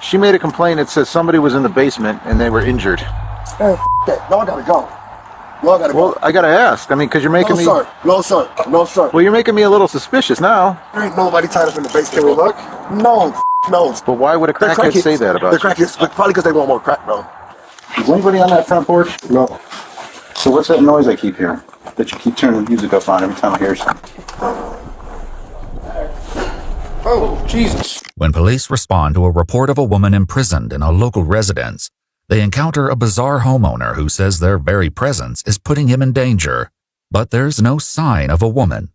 She made a complaint. It says somebody was in the basement and they were injured. Man, that. Y'all gotta go. Y'all gotta go. Well, I gotta ask. I mean, because you're making me... No, sir. No, sir. Well, you're making me a little suspicious now. There ain't nobody tied up in the basement. Can we look? No, no. But why would a crackhead say that about you? They're crackheads. Probably because they want more crack, bro. Is anybody on that front porch? No. So what's that noise I keep hearing? That you keep turning the music up on every time I hear something? Oh, Jesus. When police respond to a report of a woman imprisoned in a local residence, they encounter a bizarre homeowner who says their very presence is putting him in danger, but there's no sign of a woman.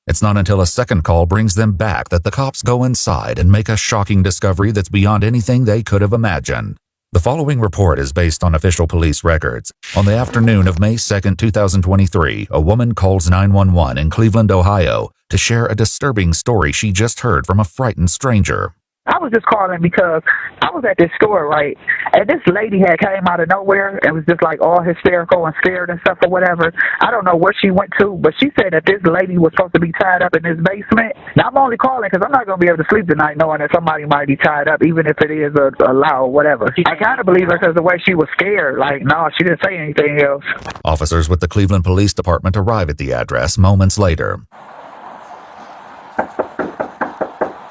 It's not until a second call brings them back that the cops go inside and make a shocking discovery that's beyond anything they could have imagined. The following report is based on official police records. On the afternoon of May 2, 2023, a woman calls 911 in Cleveland, Ohio, to share a disturbing story she just heard from a frightened stranger. I was just calling because I was at this store, right, and this lady had came out of nowhere and was just like all hysterical and scared and stuff or whatever. I don't know where she went to, but she said that this lady was supposed to be tied up in this basement. Now, I'm only calling because I'm not going to be able to sleep tonight knowing that somebody might be tied up, even if it is a lie or whatever. I kind of believe her because the way she was scared. Like, no, she didn't say anything else. Officers with the Cleveland Police Department arrive at the address moments later.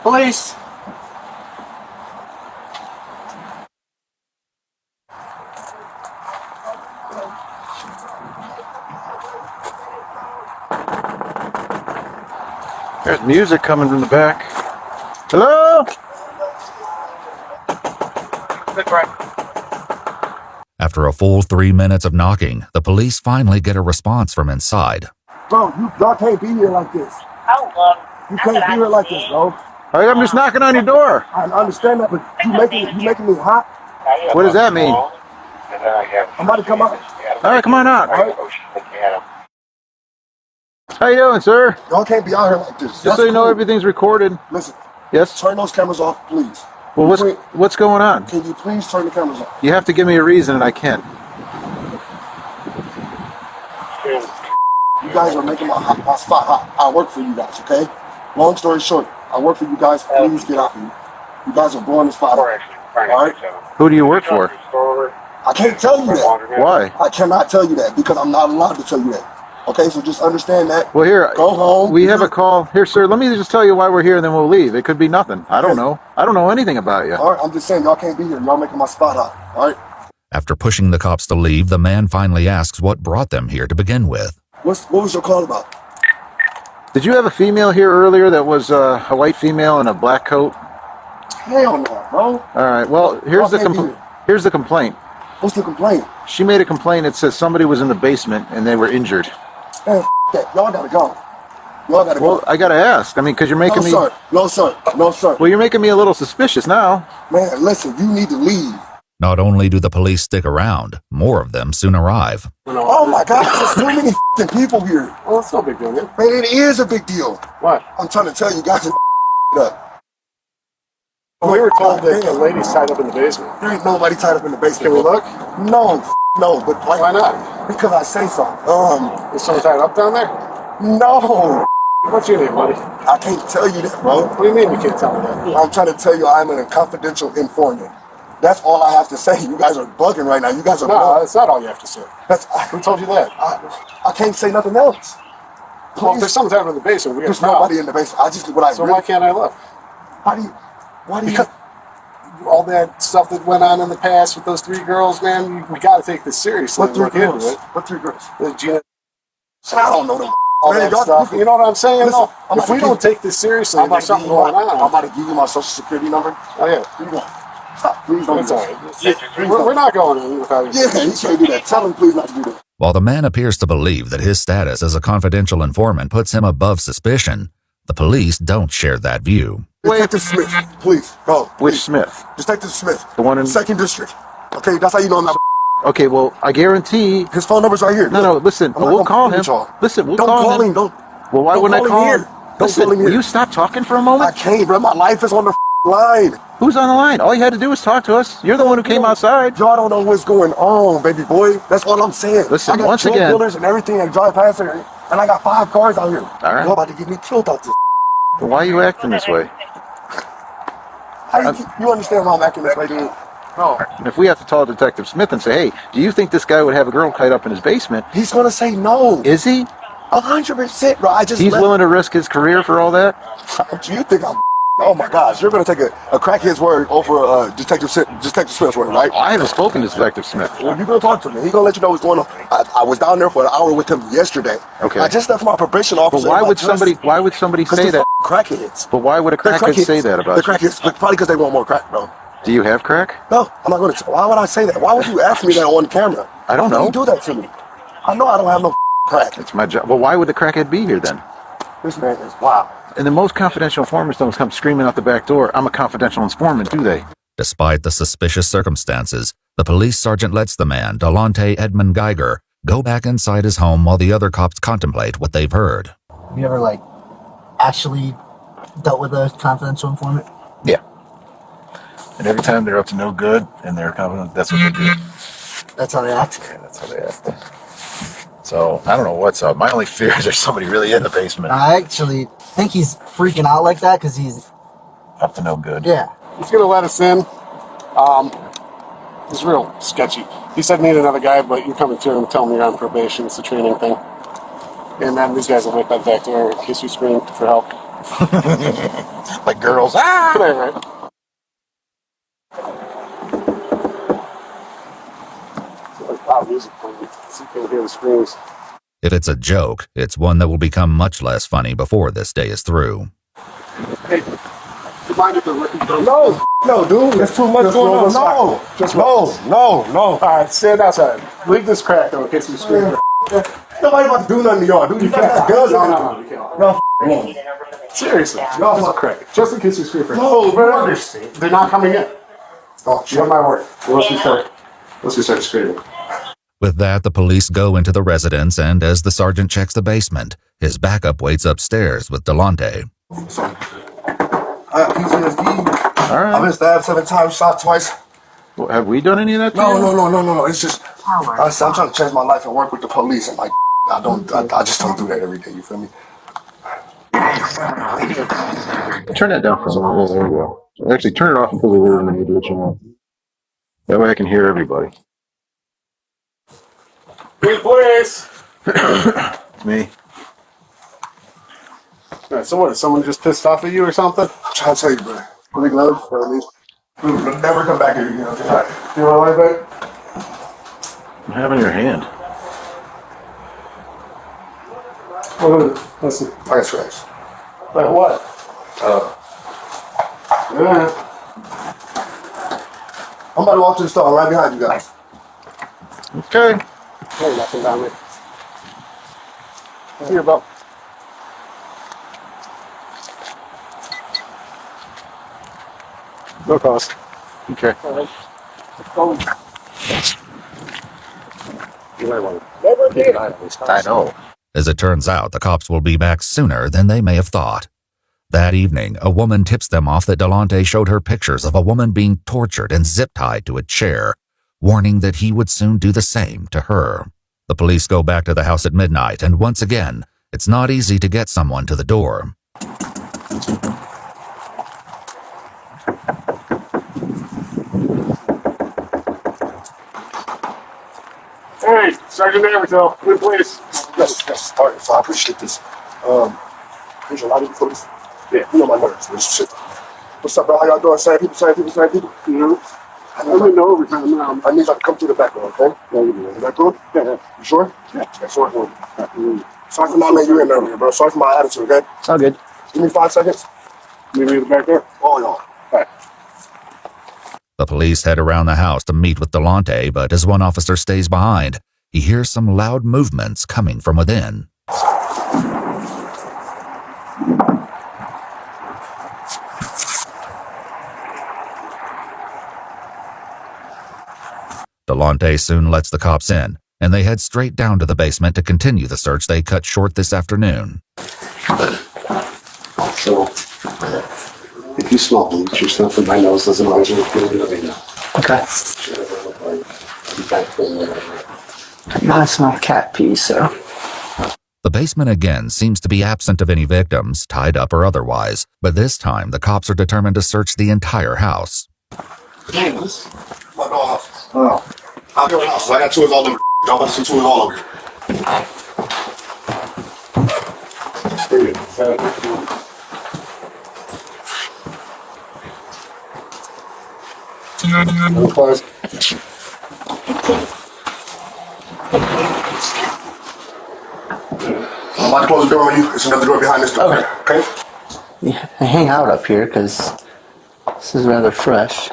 Police! There's music coming from the back. Hello? After a full 3 minutes of knocking, the police finally get a response from inside. Bro, y'all can't be here like this. You can't be here like this, bro. I'm just knocking on your door. I understand that, but you making me hot. What does that mean? I'm about to come out. All right, come on out. All right? How you doing, sir? Y'all can't be out here like this. Just so you know, everything's recorded. Listen. Yes? Turn those cameras off, please. Well, what's going on? Can you please turn the cameras off? You have to give me a reason, and I can. You guys are making my spot hot. I work for you guys, okay? Long story short, I work for you guys. Please get out here. You guys are blowing the spot up. All right? Who do you work for? I can't tell you that. Why? I cannot tell you that because I'm not allowed to tell you that. Okay, so just understand that. Well, here, go home. We have a call. Here, sir, let me just tell you why we're here, and then we'll leave. It could be nothing. I don't know. I don't know anything about you. All right, I'm just saying, y'all can't be here. Y'all making my spot hot. All right? After pushing the cops to leave, the man finally asks what brought them here to begin with. What was your call about? Did you have a female here earlier that was a white female in a black coat? Hell no, bro. All right, well, here's the complaint. What's the complaint? She made a complaint. It says somebody was in the basement and they were injured. Man, that. Y'all gotta go. Y'all gotta go. Well, I gotta ask. I mean, because you're making me... No, sir. No, sir. Well, you're making me a little suspicious now. Man, listen, you need to leave. Not only do the police stick around, more of them soon arrive. Oh my God, there's too many people here. Well, it's no big deal, man. Man, it is a big deal. What? I'm trying to tell you guys up. We were told that the lady's tied up in the basement. There ain't nobody tied up in the basement. Can we look? No, but like, why not? Because I say so. Is someone tied up down there? No. What's your name, buddy? I can't tell you that, bro. What do you mean you can't tell me that? I'm trying to tell you I'm a confidential informant. That's all I have to say. You guys are bugging right now. You guys are No, that's not all you have to say. Who told you that? I can't say nothing else. Please. Well, if there's someone tied up in the basement, we got There's nobody in the basement. I just do what I So why can't I look? Why do you... All that stuff that went on in the past with those 3 girls, man, we got to take this seriously. What 3 girls? What 3 girls? Gina. I don't know them. All that stuff. You know what I'm saying? Listen, if we don't take this seriously, there's something going on. I'm about to give you my social security number. Oh, yeah. Here you go. Stop. Please don't do that. We're not going in without you. Yeah, you can't do that. Tell him please not to do that. While the man appears to believe that his status as a confidential informant puts him above suspicion, the police don't share that view. Detective Smith, please, go. Which Smith? Detective Smith. The one in... 2nd District. Okay, that's how you know I'm not... Okay, well, I guarantee... His phone number's right here. No, listen, we'll call him. Listen, we'll call him. Don't Well, why wouldn't I call him? Listen, will you stop talking for a moment? I can't, bro. My life is on the line. Who's on the line? All you had to do was talk to us. You're the one who came outside. Y'all don't know what's going on, baby boy. That's all I'm saying. Listen, I got once drug again... dealers and everything that drive past here, and I got 5 cars out here. All right. Y'all about to get me killed out this. Why are you acting this way? You understand why I'm acting this way, dude? No. If we have to call Detective Smith and say, hey, do you think this guy would have a girl tied up in his basement? He's gonna say no. Is he? 100%, bro. He's willing to risk his career for all that? You think I'm... Oh my gosh, you're gonna take a crackhead's word over Detective Smith's word, right? I haven't spoken to Detective Smith. Well, you're gonna talk to me. He's gonna let you know what's going on. I was down there for an hour with him yesterday. Okay. I just left my probation officer. But why would somebody say that? Crackheads. But why would a crackhead say that about the crackheads? Probably because they want more crack, bro. Do you have crack? No, I'm not gonna. Why would I say that? Why would you ask me that on camera? I don't know. Why would you do that to me? I know I don't have no crack. It's my job. Well, why would the crackhead be here then? This man is wild. And the most confidential informants don't come screaming out the back door, I'm a confidential informant, do they? Despite the suspicious circumstances, the police sergeant lets the man, Delonte Edmund Geiger, go back inside his home while the other cops contemplate what they've heard. Have you ever, actually dealt with a confidential informant? Yeah. And every time they're up to no good and they're confident, that's what they do. That's how they act? Yeah, that's how they act. So, I don't know what's up. My only fear is there's somebody really in the basement. I actually think he's freaking out like that because he's... Up to no good. Yeah. He's gonna let us in. He's real sketchy. He said meet another guy, but you're coming to him, tell him you're on probation. It's a training thing. And then these guys will wait by the back door in case you scream for help. Like girls. Ah! Right. Like loud music playing, so you can hear the screams. If it's a joke, it's one that will become much less funny before this day is through. Hey, do you mind if the record goes? No, dude. There's too much going on. No. All right, stand outside. Leave this crack though in case we scream. Nobody about to do nothing to y'all, dude. You got guns on. No, you can't. No, Seriously, y'all fuck crack. Just in case we scream for no, bro. They're not coming in. Oh, You have my word. Unless we start screaming. With that, the police go into the residence, and as the sergeant checks the basement, his backup waits upstairs with Delonte. I have PTSD. All right. I've been stabbed 7 times, shot twice. Well, have we done any of that? No. It's just I'm trying to change my life and work with the police, and I just don't do that every day. You feel me? Turn that down for a moment. There we go. Actually, turn it off until we're and then you do what you want. That way I can hear everybody. Police! Me. Alright, so what? Is someone just pissed off at you or something? I'm trying to tell you, bro. Put the gloves for at least. Never come back here again. Okay? You want to lie back? I'm having your hand. What is it? Let's see. I got scratched. Like what? Yeah. I'm about to walk to the store. I'm right behind you guys. Okay. Hey, nothing down there. See your belt. No cost. Okay. You might want to. Never did. I know. As it turns out, the cops will be back sooner than they may have thought. That evening, a woman tips them off that Delonte showed her pictures of a woman being tortured and zip-tied to a chair, warning that he would soon do the same to her. The police go back to the house at midnight, and once again, it's not easy to get someone to the door. Hey, Sergeant Everton, good police. Yes, all right, so I appreciate this. There's a lot of you folks. Yeah, you know my nerves. This shit. What's up, bro? How y'all doing? Same people. I'm in the overtime now. I need y'all to come through the back door, okay? Yeah, you do. Is that cool? Yeah. You sure? Yeah. That's what we're doing. Sorry for not letting you in earlier, bro. Sorry for my attitude, okay? All good. Give me 5 seconds. Meet me at the back door. All y'all. All right. The police head around the house to meet with Delonte, but as one officer stays behind, he hears some loud movements coming from within. Delonte soon lets the cops in, and they head straight down to the basement to continue the search they cut short this afternoon. So, if you smell bleach or something, my nose doesn't always look good. Okay. I smell cat pee, so... The basement again seems to be absent of any victims, tied up or otherwise, but this time the cops are determined to search the entire house. James, my dog. Oh. I'll go in the house. I got toys all over. Y'all got some toys all over. I'm about to close the door on you. There's another door behind this door. Okay? Yeah, I hang out up here because this is rather fresh.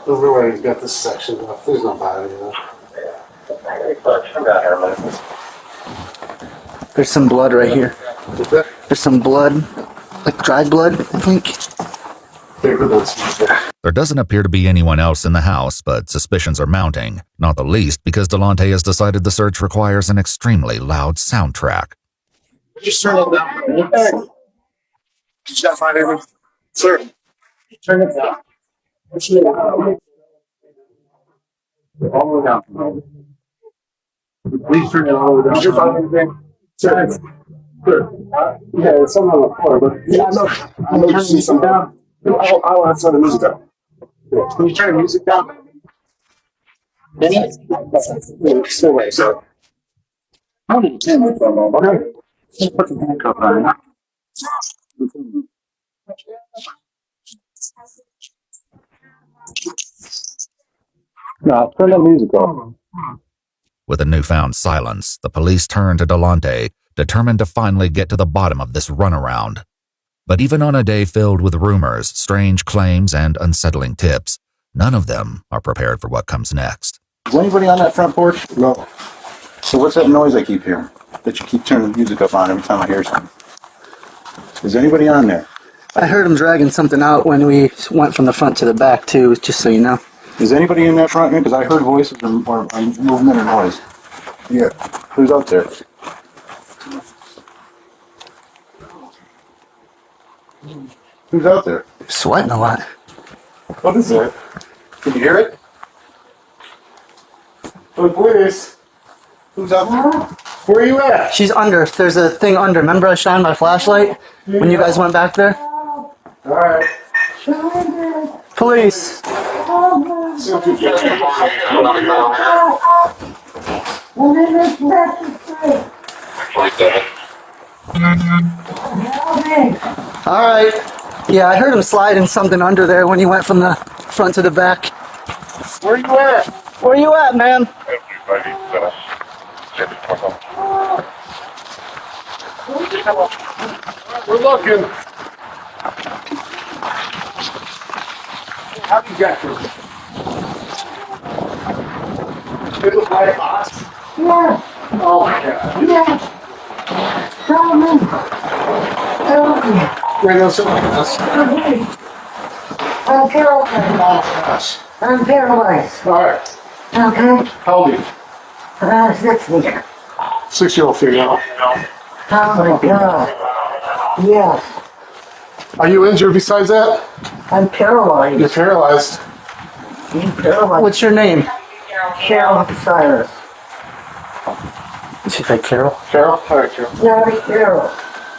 Everywhere got this section off. There's nobody, you know. There's some blood right here. There's some blood, like dried blood, I think. There doesn't appear to be anyone else in the house, but suspicions are mounting, not the least because Delonte has decided the search requires an extremely loud soundtrack. Just turn it down. Hey. Did you find everything? Sir. Turn it down. All the way down. Please turn it all the way down. Did you find anything? Sir. Sure. Yeah, it's something on the floor, but yeah, I know you see something down. I want to turn the music down. Can you turn the music down? Still wait, so. How did you turn it from? Okay. Just put the handcuff on. No, turn the music off. With a newfound silence, the police turn to Delonte, determined to finally get to the bottom of this runaround. But even on a day filled with rumors, strange claims, and unsettling tips, none of them are prepared for what comes next. Is anybody on that front porch? No. So what's that noise I keep hearing? That you keep turning the music up on every time I hear something? Is anybody on there? I heard him dragging something out when we went from the front to the back too, just so you know. Is anybody in that front? Because I heard voices or movement or noise. Yeah. Who's out there? Who's out there? Sweating a lot. What is that? Can you hear it? Oh, please. Who's out there? Where are you at? She's under. There's a thing under. Remember I shined my flashlight when you guys went back there? Alright. Police. Alright. Yeah, I heard him sliding something under there when he went from the front to the back. Where you at? Where you at, man? We're looking. How do you get here? It was like a box? Yeah. Oh my god. Yeah. Tell me. Tell me. Wait, no, something else. I'm paralyzed. I'm paralyzed. Alright. Okay. How old are you? 60. 6-year-old female. Oh my god. Yes. Are you injured besides that? I'm paralyzed. You're paralyzed. I'm paralyzed. What's your name? Carol Cyrus. Is she like Carol? Carol? Alright, Carol. Not Carol.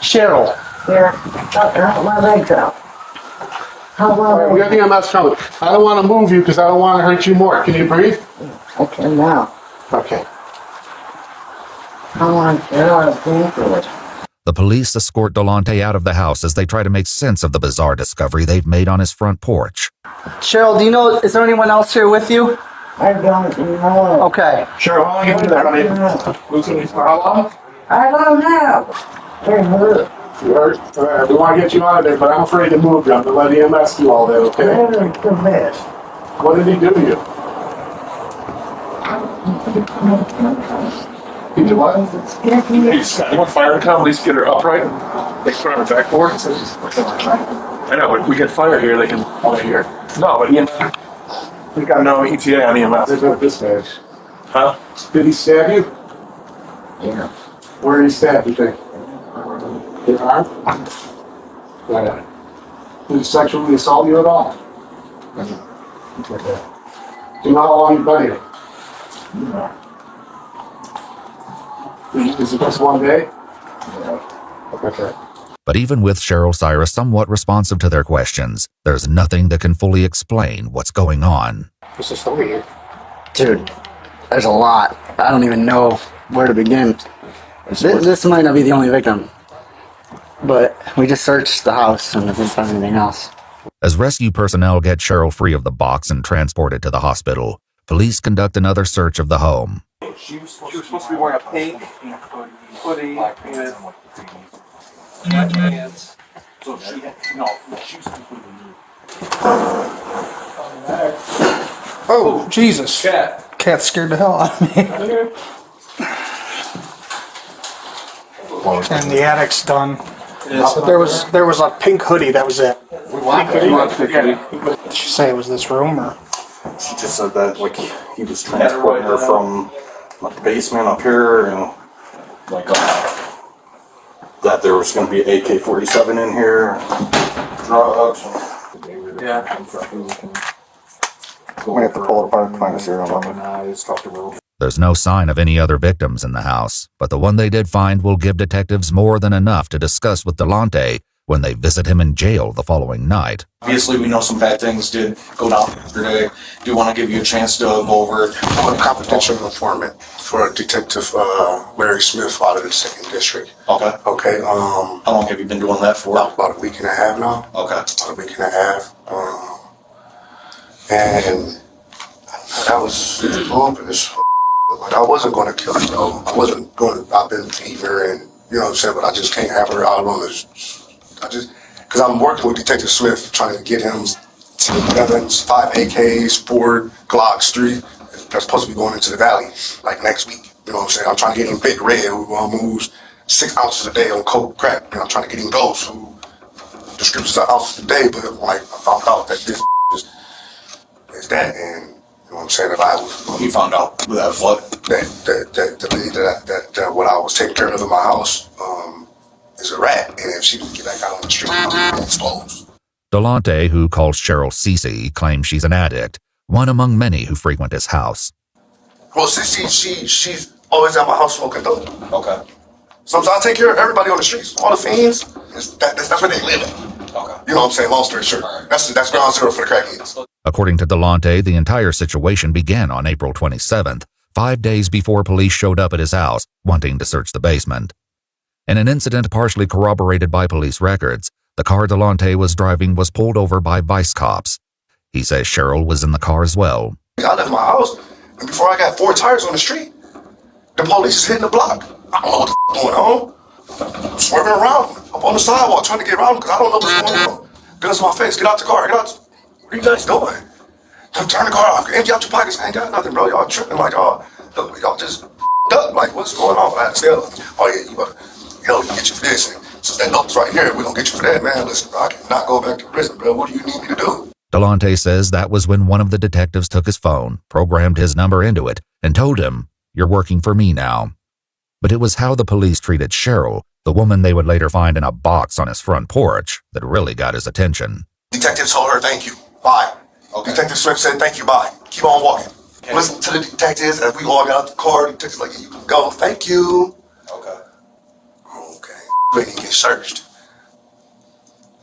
Cheryl. Yeah. How my legs out? How Alright, my we legs? got EMS coming. I don't want to move you because I don't want to hurt you more. Can you breathe? I can now. Okay. How long Carol is The police escort Delonte out of the house as they try to make sense of the bizarre discovery they've made on his front porch. Cheryl, do you know, is there anyone else here with you? I don't know. Okay. Sure, how long you been there, honey? How long? I don't know. They're hurt. You hurt? Alright, we want to get you out of there, but I'm afraid to move you. I'm going to let EMS do all that, okay? They're the best. What did he do to you? He did what? You want fire to come, at least get her upright, they put on her backboard. I know, we get fire here, they can fire here. No, but we got no ETA on There's EMS. no dispatch. Huh? Did he stab you? Yeah. Where did he stab you think? Your arm? Yeah. Did he sexually assault you at all? Do you know how long you've been here? Is it just one day? Okay. But even with Cheryl Cyrus somewhat responsive to their questions, there's nothing that can fully explain what's going on. What's the story here? Dude, there's a lot. I don't even know where to begin. This might not be the only victim, but we just searched the house and didn't find anything else. As rescue personnel get Cheryl free of the box and transported to the hospital, police conduct another search of the home. She was supposed to be wearing a pink hoodie with pants. So she had, no, she was completely nude. Oh, Jesus. Cat. Cat scared the hell out of me. And the attic's done. There was a pink hoodie, that was it. Did she say it was this room or? She just said that like he was transporting her from like the basement up here and like that there was going to be an AK-47 in here, drugs. Yeah. We have to pull it apart and find a serial number. There's no sign of any other victims in the house, but the one they did find will give detectives more than enough to discuss with Delonte when they visit him in jail the following night. Obviously, we know some bad things did go down yesterday. Do want to give you a chance to go over it. I'm a confidential informant for Detective Larry Smith out of the 2nd District. Okay. Okay. How long have you been doing that for? About a week and a half now. Okay. About a week and a half. And I was going for this. Like, I wasn't going to kill her, though. I wasn't going to. I've been beating her, and you know what I'm saying. But I just can't have her out on this. Because I'm working with Detective Smith, trying to get him 10 weapons, 5 AKs, 4 Glocks, 3. That's supposed to be going into the valley like next week. You know what I'm saying? I'm trying to get him Big Red, who moves 6 ounces a day on coke crack. And I'm trying to get him those who distributes ounces a day. But like I found out that this is that, and you know what I'm saying? If I was, You found out that what? that the lady that what I was taking care of in my house is a rat, and if she would get back out on the street, I'll be exposed. Delonte, who calls Cheryl Cece, claims she's an addict, one among many who frequent his house. Well, she's always at my house smoking dope. Okay. Sometimes I take care of everybody on the streets, all the fiends. That's where they live at. Okay. You know what I'm saying? Long story short, that's ground zero for the crackheads. According to Delonte, the entire situation began on April 27th, 5 days before police showed up at his house, wanting to search the basement. In an incident partially corroborated by police records, the car Delonte was driving was pulled over by vice cops. He says Cheryl was in the car as well. I left my house, and before I got 4 tires on the street, the police is hitting the block. I don't know what the going on. I'm swerving around up on the sidewalk trying to get around because I don't know what's going on. Guns in my face. Get out the car. Get out. What are you guys doing? Turn the car off. Empty out your pockets. I ain't got nothing, bro. Y'all tripping like y'all just up. Like what's going on? I tell them, oh yeah, you better, we can get you for this. And since that note's right here, we're gonna get you for that, man. Listen, bro, I cannot go back to prison, bro. What do you need me to do? Delonte says that was when one of the detectives took his phone, programmed his number into it, and told him, "You're working for me now." But it was how the police treated Cheryl, the woman they would later find in a box on his front porch, that really got his attention. Detective told her, thank you. Bye. Okay. Detective Smith said, thank you. Bye. Keep on walking. Okay. Listen to the detectives as we all got out the car. The detective's like, you can go. Thank you. Okay. Okay. We didn't get searched.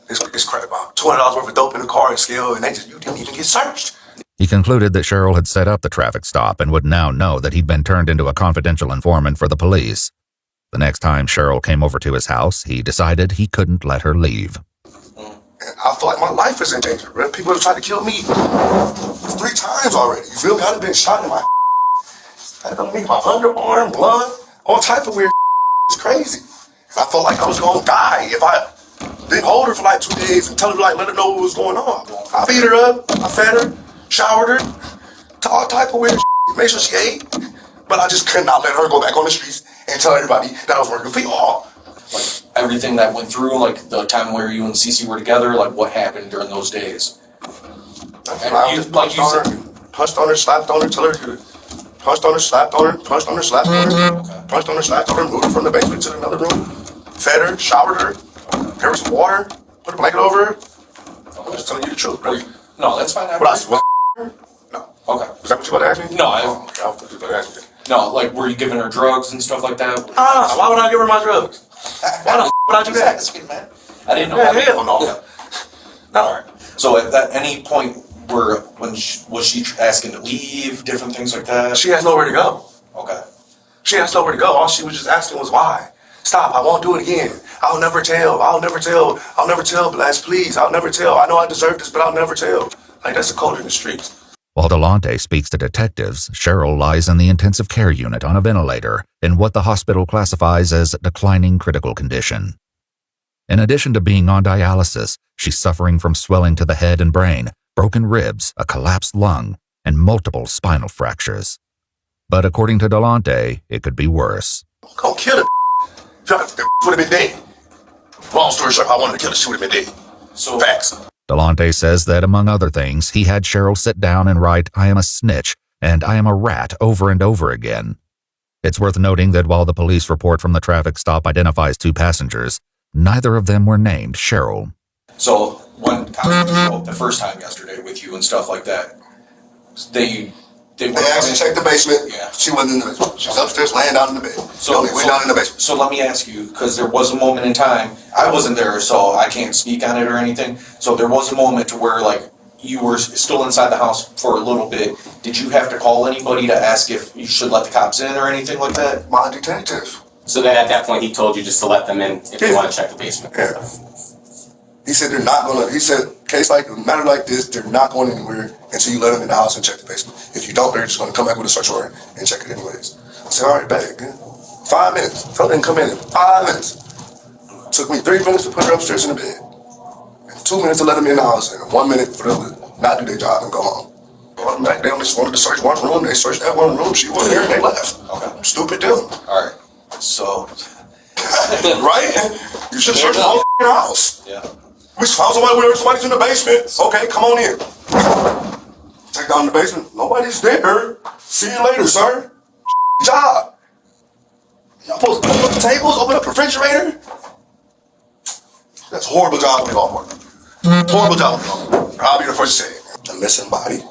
This crap about $200 worth of dope in the car and scale, and you didn't even get searched. He concluded that Cheryl had set up the traffic stop and would now know that he'd been turned into a confidential informant for the police. The next time Cheryl came over to his house, he decided he couldn't let her leave. And I feel like my life is in danger, bro. People have tried to kill me 3 times already. You feel me? I've been shot in my I don't mean my underarm, blood, all type of weird. It's crazy. I felt like I was gonna die if I didn't hold her for like 2 days and tell her, like, let her know what was going on. I beat her up, I fed her, showered her, all type of weird made sure she ate. But I just could not let her go back on the streets and tell everybody that I was working for y'all. Like everything that went through, like the time where you and Cece were together, like what happened during those days? I just punched on her, slapped on her, till her good. Punched on her, slapped on her, punched on her, slapped on her, punched on her, slapped on her, moved her from the basement to another room, fed her, showered her, gave her some water, put a blanket over her. I'm just telling you the truth, bro. No, that's fine. What else? No. Okay. Is that what you about to ask me? No, okay, I was about to ask you. No, like, were you giving her drugs and stuff like that? Why would I give her my drugs? Why the f would I do that? Man. I didn't know. Yeah, hell no. No. So at any point where was she asking to leave, different things like that? She has nowhere to go. Okay. She has nowhere to go. All she was just asking was why. Stop, I won't do it again. I'll never tell, Blas, please. I'll never tell. I know I deserve this, but I'll never tell. Like, that's the culture in the streets. While Delonte speaks to detectives, Cheryl lies in the intensive care unit on a ventilator in what the hospital classifies as declining critical condition. In addition to being on dialysis, she's suffering from swelling to the head and brain, broken ribs, a collapsed lung, and multiple spinal fractures. But according to Delonte, it could be worse. I'm gonna kill her. If would have been dead. Long story short, if I wanted to kill her, she would have been dead. So facts. Delonte says that, among other things, he had Cheryl sit down and write, "I am a snitch," and "I am a rat" over and over again. It's worth noting that while the police report from the traffic stop identifies 2 passengers, neither of them were named Cheryl. So when cops showed up the first time yesterday with you and stuff like that, they actually checked the basement. Yeah. She wasn't in the basement. She was upstairs laying down in the bed. So way down in the basement. So let me ask you, because there was a moment in time, I wasn't there, so I can't speak on it or anything. So there was a moment to where, like, you were still inside the house for a little bit. Did you have to call anybody to ask if you should let the cops in or anything like that? My detective. So then at that point he told you just to let them in if you want to check the basement. Yeah. He said they're not gonna, he said, case like, a matter like this, they're not going anywhere until you let them in the house and check the basement. If you don't, they're just gonna come back with a search warrant and check it anyways. I said, all right, back. 5 minutes. Tell them to come in 5 minutes. Took me 3 minutes to put her upstairs in the bed. And 2 minutes to let them in the house, and 1 minute for them to not do their job and go home. They only just wanted to search one room. They searched that one room. She wasn't there and they left. Okay. Stupid deal. All right. So. Right? You should search the whole house. Yeah. We found somebody's in the basement. Okay, come on in. Check down in the basement. Nobody's there. See you later, sir. Job. Y'all supposed to open up the tables, open up the refrigerator? That's a horrible job on the golf course. Horrible job on the golf course. I'll be the first to say it. A missing body.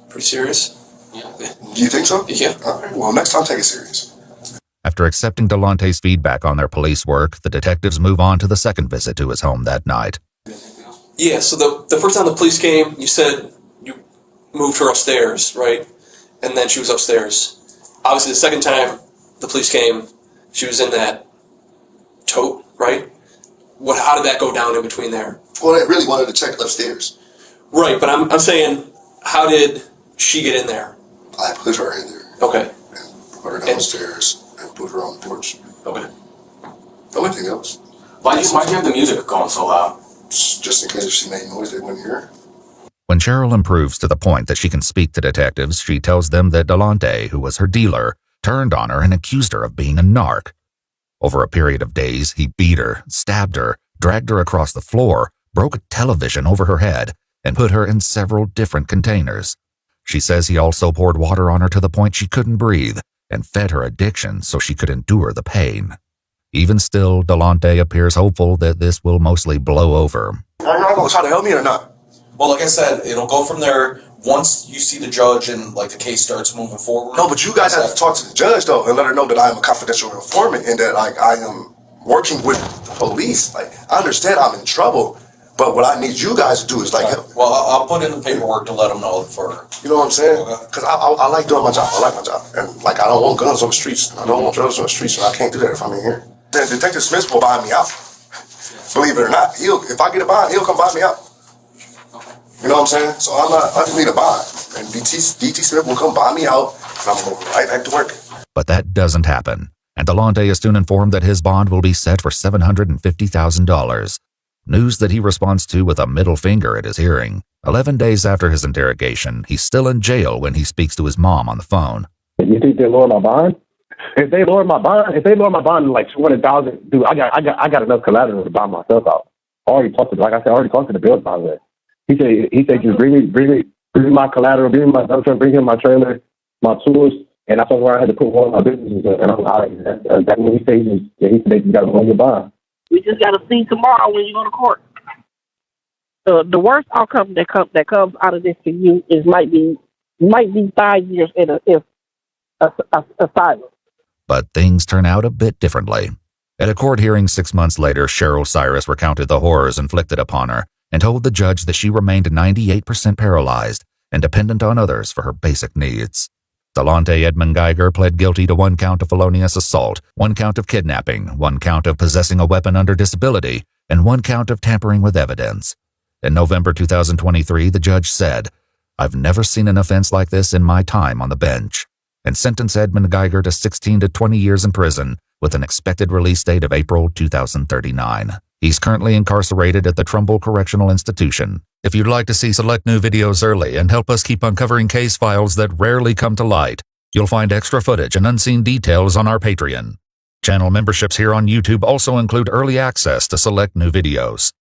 Pretty serious? Yeah. Do you think so? Yeah. All right, well, next time take it serious. After accepting Delonte's feedback on their police work, the detectives move on to the second visit to his home that night. Yeah, so the first time the police came, you said you moved her upstairs, right? And then she was upstairs. Obviously, the second time the police came, she was in that tote, right? How did that go down in between there? Well, they really wanted to check upstairs. Right, but I'm saying, how did she get in there? I put her in there. Okay. And put her downstairs and put her on the porch. Okay. The only thing else. Why'd you have the music going so loud? Just in case if she made noise, they wouldn't hear her. When Cheryl improves to the point that she can speak to detectives, she tells them that Delonte, who was her dealer, turned on her and accused her of being a narc. Over a period of days, he beat her, stabbed her, dragged her across the floor, broke a television over her head, and put her in several different containers. She says he also poured water on her to the point she couldn't breathe and fed her addiction so she could endure the pain. Even still, Delonte appears hopeful that this will mostly blow over. Are you going to try to help me or not? Well, like I said, it'll go from there once you see the judge and, like, the case starts moving forward. No, but you guys have to talk to the judge, though, and let her know that I am a confidential informant and that, like, I am working with the police. Like, I understand I'm in trouble, but what I need you guys to do is, like, help. Well, I'll put in the paperwork to let them know for her. You know what I'm saying? Okay. Because I like doing my job. I like my job. And, like, I don't want guns on the streets. I don't want drugs on the streets, and I can't do that if I'm in here. Then Detective Smith will buy me out. Believe it or not, if I get a bond, he'll come buy me out. You know what I'm saying? So I just need a bond. And DT Smith will come buy me out, and I'm going right back to work. But that doesn't happen, and Delonte is soon informed that his bond will be set for $750,000. News that he responds to with a middle finger at his hearing. 11 days after his interrogation, he's still in jail when he speaks to his mom on the phone. You think they lower my bond? If they lower my bond to like 200,000, dude, I got enough collateral to buy myself out. I already talked to the bill, by the way. He said, just bring me my collateral, bring me my dump truck, bring him my trailer, my tools, and I told where I had to put one of my businesses in, and I'm out. That's what he said. He said, you got to lower your bond. We just got to see tomorrow when you go to court. The worst outcome that comes out of this for you might be might be 5 years in asylum. But things turn out a bit differently. At a court hearing 6 months later, Cheryl Cyrus recounted the horrors inflicted upon her and told the judge that she remained 98% paralyzed and dependent on others for her basic needs. Delonte Edmund Geiger pled guilty to 1 count of felonious assault, 1 count of kidnapping, 1 count of possessing a weapon under disability, and 1 count of tampering with evidence. In November 2023, the judge said, "I've never seen an offense like this in my time on the bench," and sentenced Edmund Geiger to 16 to 20 years in prison with an expected release date of April 2039. He's currently incarcerated at the Trumbull Correctional Institution. If you'd like to see select new videos early and help us keep uncovering case files that rarely come to light, you'll find extra footage and unseen details on our Patreon. Channel memberships here on YouTube also include early access to select new videos.